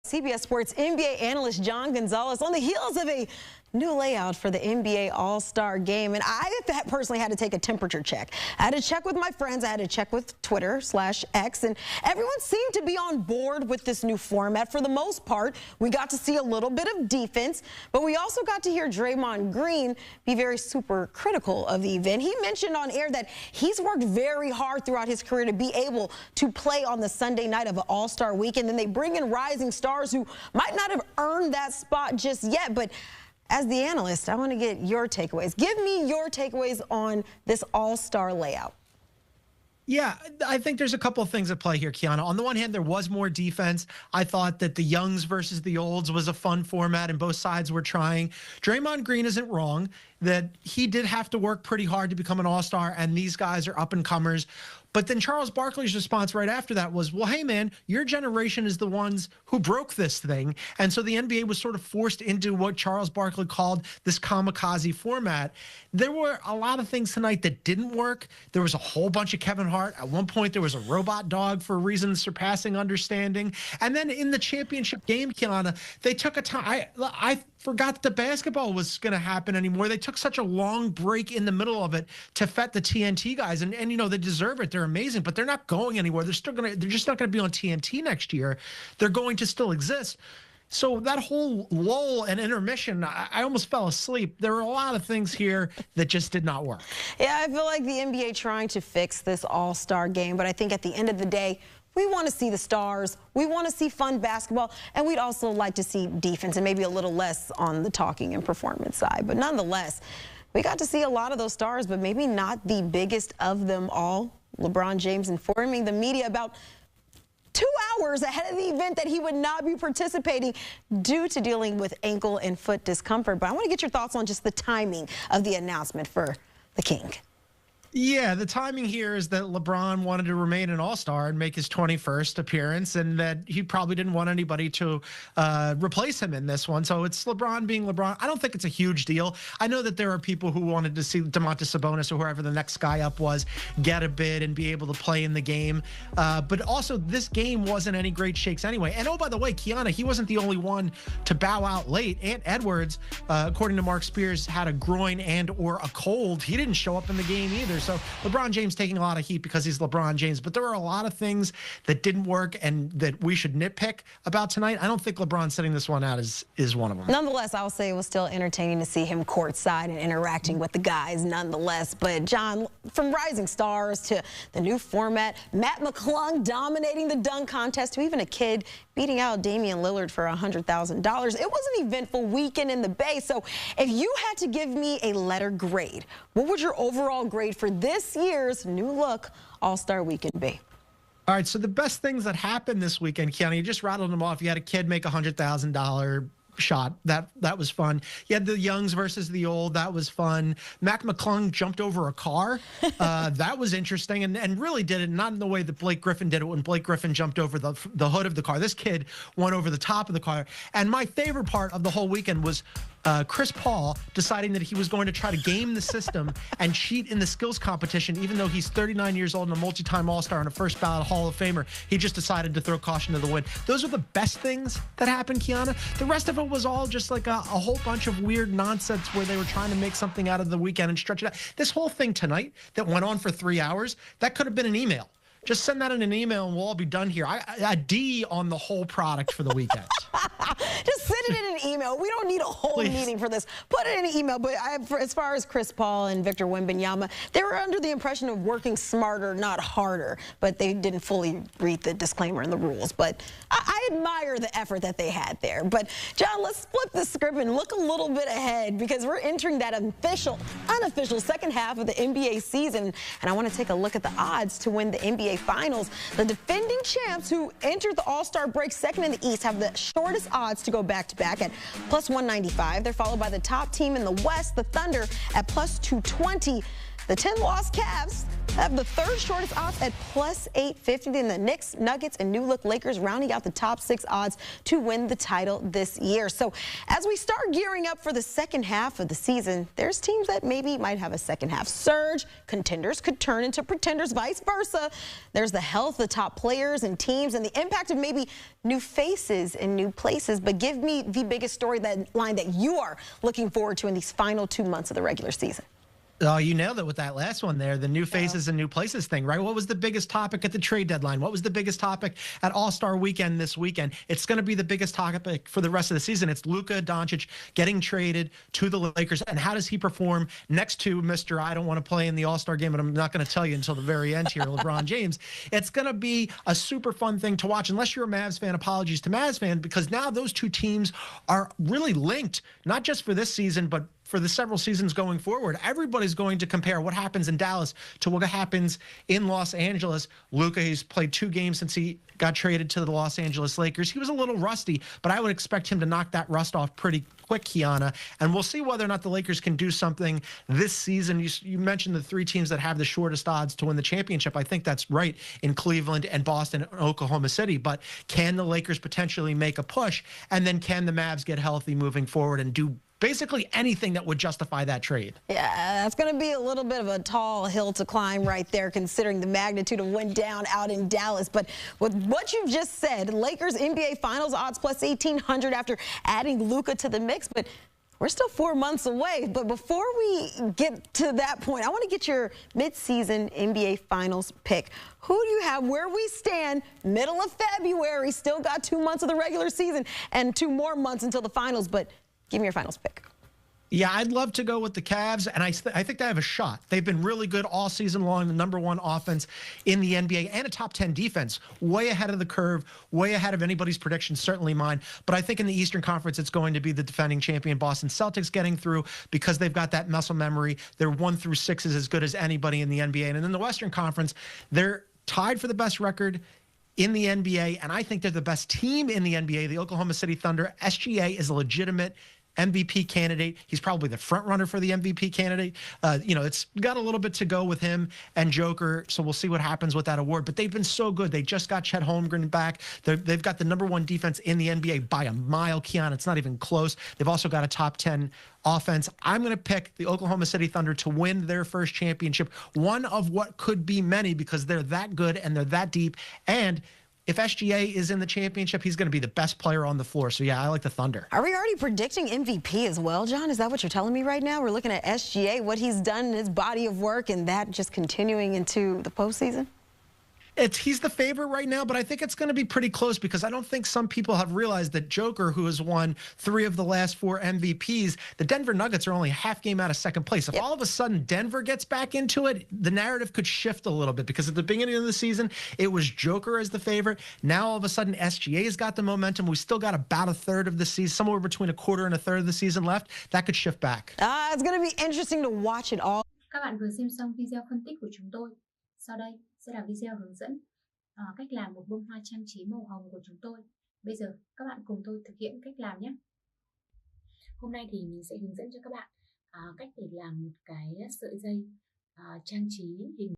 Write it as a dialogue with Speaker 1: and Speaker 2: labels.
Speaker 1: CBS Sports NBA analyst John Gonzalez on the heels of a new layout for the NBA All-Star Game. And I personally had to take a temperature check. I had to check with my friends. I had to check with Twitter/X. And everyone seemed to be on board with this new format. For the most part, we got to see a little bit of defense, but we also got to hear Draymond Green be very super critical of the event. He mentioned on air that he's worked very hard throughout his career to be able to play on the Sunday night of an All-Star weekend. And then they bring in rising stars who might not have earned that spot just yet, but as the analyst, I want to get your takeaways. Give me your takeaways on this all-star layout.
Speaker 2: Yeah, I think there's a couple of things at play here, Kiana. On the one hand, there was more defense. I thought that the youngs versus the olds was a fun format, and both sides were trying. Draymond Green isn't wrong that he did have to work pretty hard to become an all-star, and these guys are up-and-comers. But then Charles Barkley's response right after that was, well, hey, man, your generation is the ones who broke this thing. And so the NBA was sort of forced into what Charles Barkley called this kamikaze format. There were a lot of things tonight that didn't work. There was a whole bunch of Kevin Hart. At one point, there was a robot dog for reasons surpassing understanding. And then in the championship game, Kiana, they took a time. I forgot that the basketball was going to happen anymore. They took such a long break in the middle of it to fet the TNT guys. And you know, they deserve it. They're amazing, but they're not going anywhere. They're just not going to be on TNT next year. They're going to still exist. So that whole lull and intermission, I almost fell asleep. There were a lot of things here that just did not work.
Speaker 1: Yeah, I feel like the NBA trying to fix this all-star game, but I think at the end of the day, we want to see the stars. We want to see fun basketball, and we'd also like to see defense and maybe a little less on the talking and performance side. But nonetheless, we got to see a lot of those stars, but maybe not the biggest of them all. LeBron James informing the media about 2 hours ahead of the event that he would not be participating due to dealing with ankle and foot discomfort. But I want to get your thoughts on just the timing of the announcement for the King.
Speaker 2: Yeah, the timing here is that LeBron wanted to remain an all-star and make his 21st appearance, and that he probably didn't want anybody to replace him in this one. So it's LeBron being LeBron. I don't think it's a huge deal. I know that there are people who wanted to see Domantas Sabonis or whoever the next guy up was get a bid and be able to play in the game. But also, this game wasn't any great shakes anyway. And oh, by the way, Kiana, he wasn't the only one to bow out late. Ant Edwards, according to Mark Spears, had a groin and or a cold. He didn't show up in the game either. So LeBron James taking a lot of heat because he's LeBron James. But there were a lot of things that didn't work and that we should nitpick about tonight. I don't think LeBron setting this one out is one of them.
Speaker 1: Nonetheless, I'll say it was still entertaining to see him courtside and interacting with the guys nonetheless. But, John, from rising stars to the new format, Matt McClung dominating the dunk contest to even a kid beating out Damian Lillard for $100,000. It was an eventful weekend in the Bay. So if you had to give me a letter grade, what would your overall grade for this year's new look All-Star Weekend be?
Speaker 2: All right, so the best things that happened this weekend, Kiana, you just rattled them off. You had a kid make a $100,000 shot. That was fun. You had the youngs versus the old. That was fun. Mac McClung jumped over a car. That was interesting and really did it not in the way that Blake Griffin did it when Blake Griffin jumped over the hood of the car. This kid went over the top of the car. And my favorite part of the whole weekend was Chris Paul deciding that he was going to try to game the system and cheat in the skills competition, even though he's 39 years old and a multi-time All-Star and a first-ballot Hall of Famer. He just decided to throw caution to the wind. Those are the best things that happened, Kiana. The rest of it was all just like a whole bunch of weird nonsense where they were trying to make something out of the weekend and stretch it out. This whole thing tonight that went on for 3 hours, that could have been an email. Just send that in an email and we'll all be done here. A D on the whole product for the weekend.
Speaker 1: Just send it in an email. We don't need a whole meeting for this. Put it in an email. But as far as Chris Paul and Victor Wembanyama, they were under the impression of working smarter, not harder. But they didn't fully read the disclaimer and the rules. But I admire the effort that they had there. But, John, let's flip the script and look a little bit ahead because we're entering that unofficial second half of the NBA season. And I want to take a look at the odds to win the NBA Finals. The defending champs who entered the All-Star break second in the East have the shortest odds to go back-to-back at +195. They're followed by the top team in the West, the Thunder, at +220. The 10-loss Cavs have the third shortest odds at plus 850. Then the Knicks, Nuggets, and new-look Lakers rounding out the top 6 odds to win the title this year. So as we start gearing up for the second half of the season, there's teams that maybe might have a second half surge. Contenders could turn into pretenders, vice versa. There's the health of top players and teams and the impact of maybe new faces in new places. But give me the biggest storyline that you are looking forward to in these final 2 months of the regular season.
Speaker 2: Oh, you nailed it with that last one there, the new faces and new places thing, right? What was the biggest topic at the trade deadline? What was the biggest topic at All-Star Weekend this weekend? It's going to be the biggest topic for the rest of the season. It's Luka Doncic getting traded to the Lakers, and how does he perform next to Mr. I don't want to play in the All-Star game, but I'm not going to tell you until the very end here, LeBron James. It's going to be a super fun thing to watch, unless you're a Mavs fan. Apologies to Mavs fans, because now those two teams are really linked, not just for this season, but for the several seasons going forward. Everybody's going to compare what happens in Dallas to what happens in Los Angeles. Luka, he's played 2 games since he got traded to the Los Angeles Lakers. He was a little rusty, but I would expect him to knock that rust off pretty quick, Kiana. And we'll see whether or not the Lakers can do something this season. You mentioned the 3 teams that have the shortest odds to win the championship. I think that's right, in Cleveland and Boston and Oklahoma City. But can the Lakers potentially make a push? And then can the Mavs get healthy moving forward and do basically anything that would justify that trade?
Speaker 1: Yeah, that's going to be a little bit of a tall hill to climb right there, considering the magnitude of what went down out in Dallas. But with what you've just said, Lakers NBA Finals odds plus 1,800 after adding Luka to the mix. But we're still 4 months away. But before we get to that point, I want to get your midseason NBA Finals pick. Who do you have? Where we stand, middle of February, still got 2 months of the regular season and 2 more months until the finals. But give me your finals pick.
Speaker 2: Yeah, I'd love to go with the Cavs, and I think they have a shot. They've been really good all season long, the #1 offense in the NBA, and a top 10 defense, way ahead of the curve, way ahead of anybody's predictions, certainly mine. But I think in the Eastern Conference, it's going to be the defending champion Boston Celtics getting through, because they've got that muscle memory. Their 1 through 6 is as good as anybody in the NBA. And in the Western Conference, they're tied for the best record in the NBA, and I think they're the best team in the NBA, the Oklahoma City Thunder. SGA is a legitimate MVP candidate. He's probably the front runner for the MVP candidate. It's got a little bit to go with him and Joker, so we'll see what happens with that award. But they've been so good. They just got Chet Holmgren back. They've got the #1 defense in the NBA by a mile, Kiana. It's not even close. They've also got a top 10 offense. I'm going to pick the Oklahoma City Thunder to win their first championship, one of what could be many, because they're that good and they're that deep. And if SGA is in the championship, he's going to be the best player on the floor. So, yeah, I like the Thunder.
Speaker 1: Are we already predicting MVP as well, John? Is that what you're telling me right now? We're looking at SGA, what he's done in his body of work, and that just continuing into the postseason?
Speaker 2: He's the favorite right now, but I think it's going to be pretty close, because I don't think some people have realized that Joker, who has won 3 of the last 4 MVPs, the Denver Nuggets are only a half game out of second place. If all of a sudden Denver gets back into it, the narrative could shift a little bit, because at the beginning of the season, it was Joker as the favorite. Now, all of a sudden, SGA's got the momentum. We still got about a third of the season, somewhere between a quarter and a third of the season left. That could shift back.
Speaker 1: It's going to be interesting to watch it all.
Speaker 3: Các bạn vừa xem xong video phân tích của chúng tôi. Sau đây sẽ là video hướng dẫn cách làm một bông hoa trang trí màu hồng của chúng tôi. Bây giờ các bạn cùng tôi thực hiện cách làm nhé. Hôm nay thì mình sẽ hướng dẫn cho các bạn cách để làm một cái sợi dây trang trí hình